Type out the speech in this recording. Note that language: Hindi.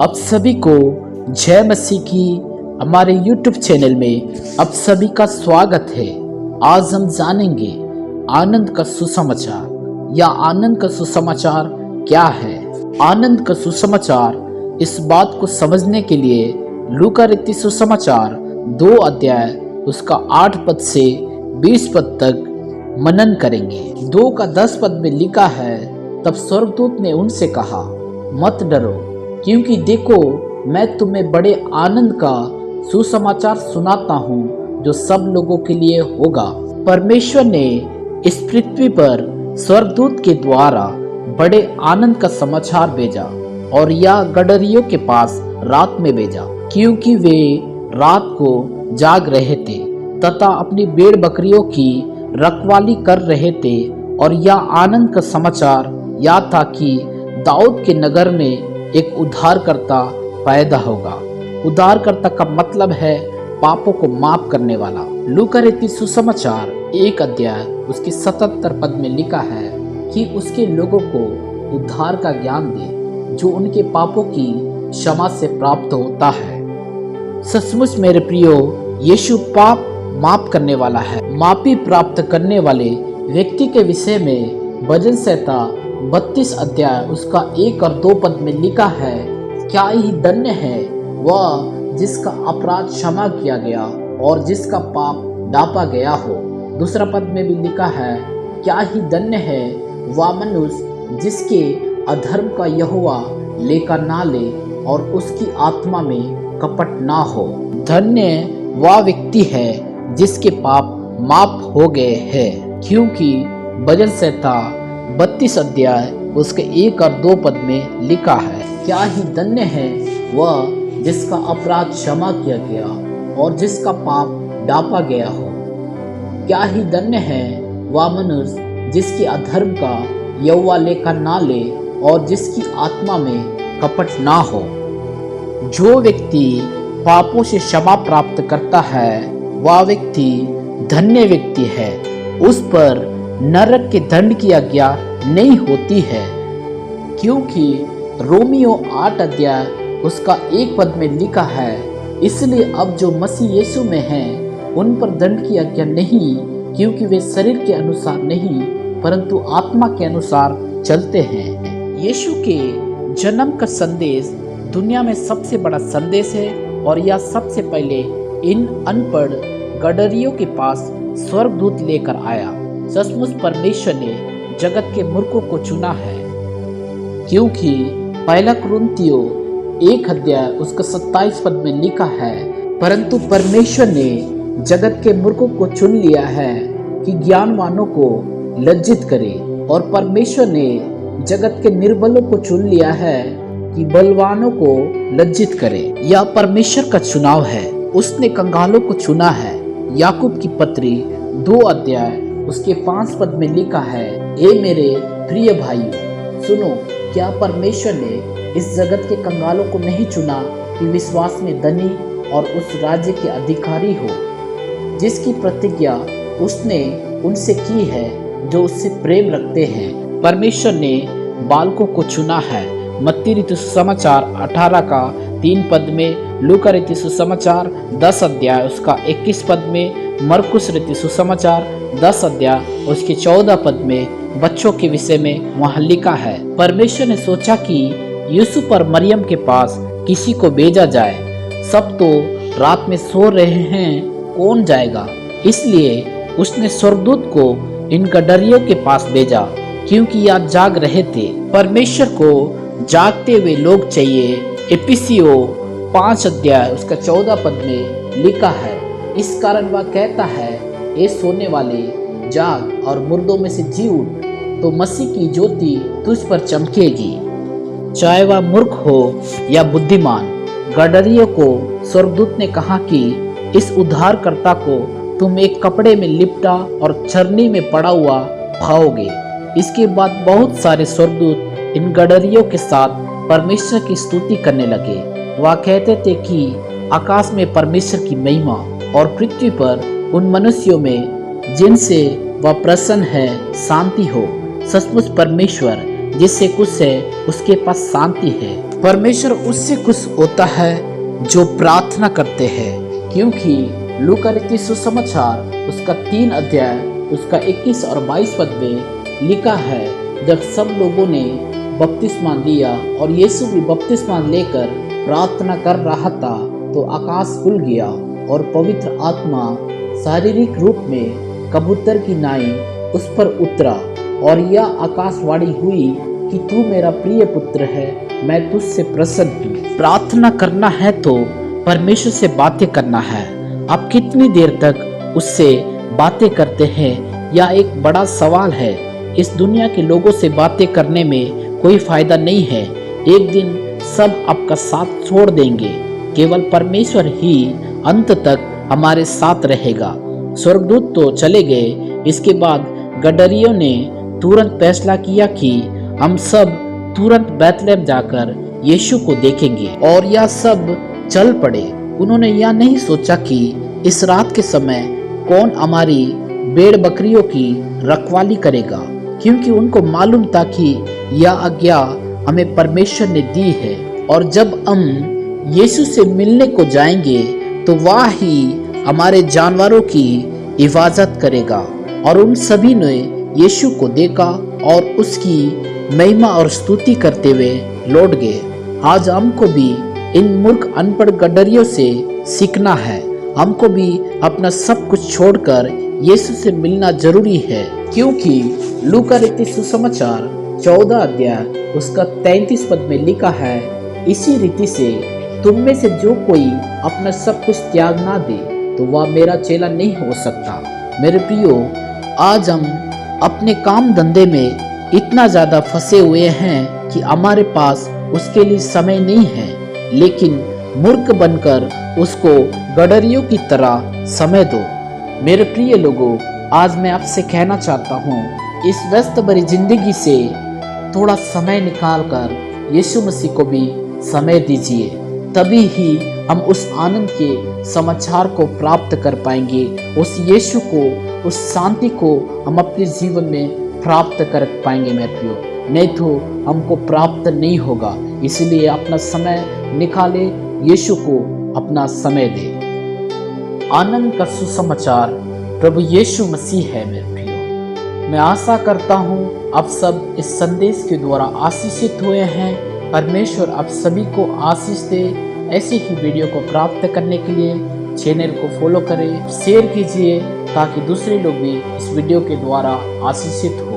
आप सभी को जय मसीह की हमारे YouTube चैनल में आप सभी का स्वागत है। आज हम जानेंगे आनंद का सुसमाचार या आनंद का सुसमाचार क्या है। आनंद का सुसमाचार, इस बात को समझने के लिए लूका रचित सुसमाचार 2 अध्याय उसका 8 पद से 20 पद तक मनन करेंगे। 2 का 10 पद में लिखा है, तब स्वर्गदूत ने उनसे कहा, मत डरो, क्योंकि देखो मैं तुम्हें बड़े आनंद का सुसमाचार सुनाता हूँ जो सब लोगों के लिए होगा। परमेश्वर ने इस पृथ्वी पर स्वर्गदूत के द्वारा बड़े आनंद का समाचार भेजा और यह गडरियों के पास रात में भेजा, क्योंकि वे रात को जाग रहे थे तथा अपनी भेड़ बकरियों की रखवाली कर रहे थे। और यह आनंद का समाचार यह था कि दाऊद के नगर में एक उद्धारकर्ता पैदा होगा। उद्धारकर्ता का मतलब है पापों को माफ करने वाला। लूका रचित सुसमाचार 1 अध्याय उसके 77 पद में लिखा है कि उसके लोगों को उद्धार का ज्ञान दे जो उनके पापों की क्षमा से प्राप्त होता है। सचमुच मेरे प्रियो, यीशु पाप माफ करने वाला है। माफी प्राप्त करने वाले व्यक्ति के विषय में भजन संहिता 32 अध्याय उसका 1 और 2 पद में लिखा है, क्या ही धन्य है वह जिसका अपराध क्षमा किया गया और जिसका पाप ढांपा गया हो। दूसरा पद में भी लिखा है, क्या ही धन्य है वह मनुष्य जिसके अधर्म का यहोवा लेखा ना ले और उसकी आत्मा में कपट ना हो। धन्य वह व्यक्ति है जिसके पाप माफ हो गए हैं, क्योंकि भजन संहिता 32 अध्याय उसके 1 और 2 पद में लिखा है, क्या ही धन्य है वह जिसका अपराध क्षमा किया गया और जिसका पाप ढांपा गया हो। क्या ही धन्य है वह मनुष्य जिसके अधर्म का यहोवा लेखा ना ले और जिसकी आत्मा में कपट ना हो। जो व्यक्ति पापों से क्षमा प्राप्त करता है वह व्यक्ति धन्य व्यक्ति है। उस पर नरक के दंड की आज्ञा नहीं होती है, क्योंकि रोमियो 8 अध्याय उसका 1 पद में लिखा है, इसलिए अब जो मसीह यीशु में हैं उन पर दंड की आज्ञा नहीं, क्योंकि वे शरीर के अनुसार नहीं परंतु आत्मा के अनुसार चलते हैं। यीशु के जन्म का संदेश दुनिया में सबसे बड़ा संदेश है और यह सबसे पहले इन अनपढ़ गडरियों के पास स्वर्गदूत लेकर आया। सचमुच परमेश्वर ने जगत के मूर्खों को चुना है, क्योंकि 1 कुरिन्थियों 1 अध्याय उसका 27 पद में लिखा है, परंतु परमेश्वर ने जगत के मूर्खों को चुन लिया है कि ज्ञानवानों को लज्जित करे, और परमेश्वर ने जगत के निर्बलों को चुन लिया है कि बलवानों को लज्जित करे। यह परमेश्वर का चुनाव है। उसने कंगालों को चुना है। याकूब की पत्री 2 अध्याय उसके 5 पद में लिखा है, हे मेरे प्रिय भाइयों सुनो, क्या परमेश्वर ने इस जगत के कंगालों को नहीं चुना कि विश्वास में धनी और उस राज्य के अधिकारी हो जिसकी प्रतिज्ञा उसने उनसे की है जो उससे प्रेम रखते हैं। परमेश्वर ने बालकों को चुना है। मत्ती रचित सुसमाचार 18 का 3 पद में, लूका रचित सुसमाचार 10 अध्याय उसका 21 पद में, मरकुस रचित सुसमाचार 10 अध्याय उसके 14 पद में बच्चों के विषय में वहाँ लिखा है। परमेश्वर ने सोचा कि यूसुफ और मरियम के पास किसी को भेजा जाए। सब तो रात में सो रहे हैं, कौन जाएगा? इसलिए उसने स्वर्गदूत को इन गडरियों के पास भेजा, क्योंकि यह जाग रहे थे। परमेश्वर को जागते हुए लोग चाहिए। एफिसियों 5 अध्याय उसका 14 पद में लिखा है, इस कारण वह कहता है, ए सोने वाले जाग और मुर्दों में से जी उठ, तो मसीह की ज्योति तुझ पर चमकेगी। चाहे वह मूर्ख हो या बुद्धिमान, गडरियों को स्वर्गदूत ने कहा कि इस उद्धारकर्ता को तुम एक कपड़े में लिपटा और चरनी में पड़ा हुआ पाओगे। इसके बाद बहुत सारे स्वर्गदूत इन गडरियों के साथ परमेश्वर की स्तुति करने लगे। वह कहते थे कि आकाश में परमेश्वर की महिमा और पृथ्वी पर उन मनुष्यों में जिनसे वह प्रसन्न है शांति हो। सचमुच परमेश्वर जिससे खुश है उसके पास शांति है। परमेश्वर उससे खुश होता है जो प्रार्थना करते हैं, क्योंकि लूका रचित सुसमाचार उसका 3 अध्याय उसका 21 और 22 पद में लिखा है, जब सब लोगों ने बपतिस्मा लिया और यीशु भी बपतिस्मा लेकर प्रार्थना कर रहा था तो आकाश खुल गया और पवित्र आत्मा शारीरिक रूप में कबूतर की नाई उस पर उतरा और यह आकाशवाणी हुई कि तू मेरा प्रिय पुत्र है, मैं तुझसे प्रसन्न हूँ। प्रार्थना करना है तो परमेश्वर से बातें करना है। आप कितनी देर तक उससे बातें करते हैं, यह एक बड़ा सवाल है। इस दुनिया के लोगों से बातें करने में कोई फायदा नहीं है। एक दिन सब आपका साथ छोड़ देंगे, केवल परमेश्वर ही अंत तक हमारे साथ रहेगा। स्वर्गदूत तो चले गए, इसके बाद गडरियों ने तुरंत फैसला किया कि हम सब तुरंत बैतलहम जाकर यीशु को देखेंगे, और यह सब चल पड़े। उन्होंने यह नहीं सोचा कि इस रात के समय कौन हमारी भेड़ बकरियों की रखवाली करेगा, क्योंकि उनको मालूम था कि यह आज्ञा हमें परमेश्वर ने दी है, और जब हम यीशु से मिलने को जाएंगे तो वह ही हमारे जानवरों की हिफाजत करेगा। और उन सभी ने यीशु को देखा और उसकी महिमा और स्तुति करते हुए लौट गए। आज हमको भी इन मूर्ख अनपढ़ गडरियों से सीखना है। हमको भी अपना सब कुछ छोड़कर यीशु से मिलना जरूरी है, क्योंकि लूका रचित सुसमाचार 14 अध्याय उसका 33 पद में लिखा है, इसी रीति से तुम में से जो कोई अपना सब कुछ त्याग ना दे तो वह मेरा चेला नहीं हो सकता। मेरे प्रियो, आज हम अपने काम धंधे में इतना ज़्यादा फंसे हुए हैं कि हमारे पास उसके लिए समय नहीं है, लेकिन मूर्ख बनकर उसको गडरियों की तरह समय दो। मेरे प्रिय लोगों, आज मैं आपसे कहना चाहता हूँ, इस व्यस्त भरी जिंदगी से थोड़ा समय निकालकर यीशु मसीह को भी समय दीजिए, तभी ही हम उस आनंद के समाचार को प्राप्त कर पाएंगे। उस यीशु को, उस शांति को हम अपने जीवन में प्राप्त कर पाएंगे मेरे प्रियो, नहीं तो हमको प्राप्त नहीं होगा। इसलिए अपना समय निकाले, यीशु को अपना समय दे। आनंद का सुसमाचार प्रभु यीशु मसीह है मेरे प्रियो। मैं आशा करता हूँ आप सब इस संदेश के द्वारा आशीषित हुए हैं। परमेश्वर आप सभी को आशीष दे। ऐसी ही वीडियो को प्राप्त करने के लिए चैनल को फॉलो करें, शेयर कीजिए ताकि दूसरे लोग भी इस वीडियो के द्वारा आशीषित हो।